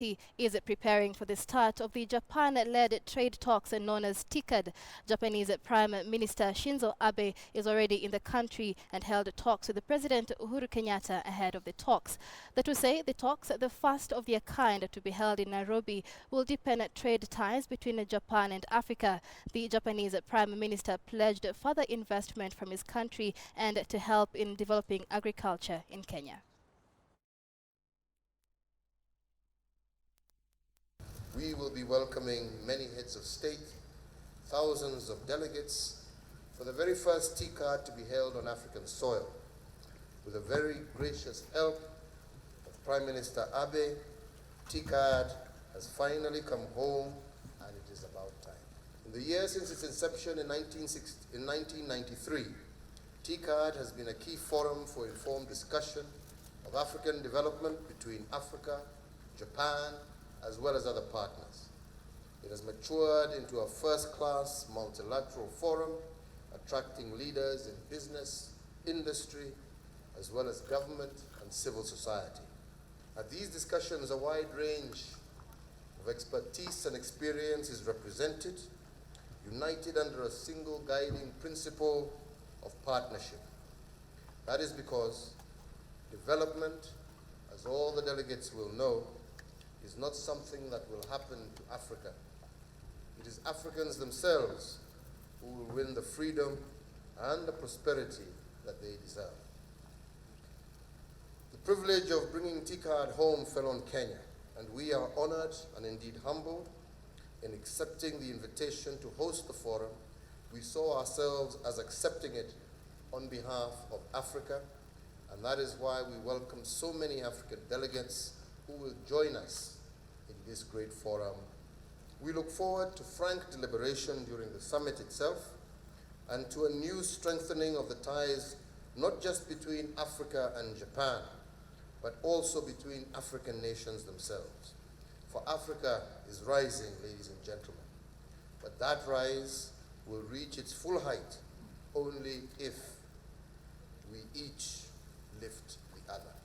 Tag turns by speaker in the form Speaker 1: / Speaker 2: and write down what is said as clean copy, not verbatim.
Speaker 1: He is preparing for the start of the Japan-led trade talks known as TICAD. Japanese Prime Minister Shinzo Abe is already in the country and held talks with the President Uhuru Kenyatta ahead of the talks. That to say, the talks, the first of their kind to be held in Nairobi, will deepen trade ties between Japan and Africa. The Japanese Prime Minister pledged further investment from his country and to help in developing agriculture in Kenya.
Speaker 2: We will be welcoming many heads of state, thousands of delegates, for the very first TICAD to be held on African soil. With the very gracious help of Prime Minister Abe, TICAD has finally come home, and it is about time. In the years since its inception in 1993, TICAD has been a key forum for informed discussion of African development between Africa, Japan, as well as other partners. It has matured into a first-class multilateral forum, attracting leaders in business, industry, as well as government and civil society. At these discussions, a wide range of expertise and experience is represented, united under a single guiding principle of partnership. That is because development, as all the delegates will know, is not something that will happen to Africa. It is Africans themselves who will win the freedom and the prosperity that they deserve. The privilege of bringing TICAD home fell on Kenya, and we are honored and indeed humbled in accepting the invitation to host the forum. We saw ourselves as accepting it on behalf of Africa, and that is why we welcome so many African delegates who will join us in this great forum. We look forward to frank deliberation during the summit itself and to a new strengthening of the ties, not just between Africa and Japan, but also between African nations themselves. For Africa is rising, ladies and gentlemen, but that rise will reach its full height only if we each lift the other.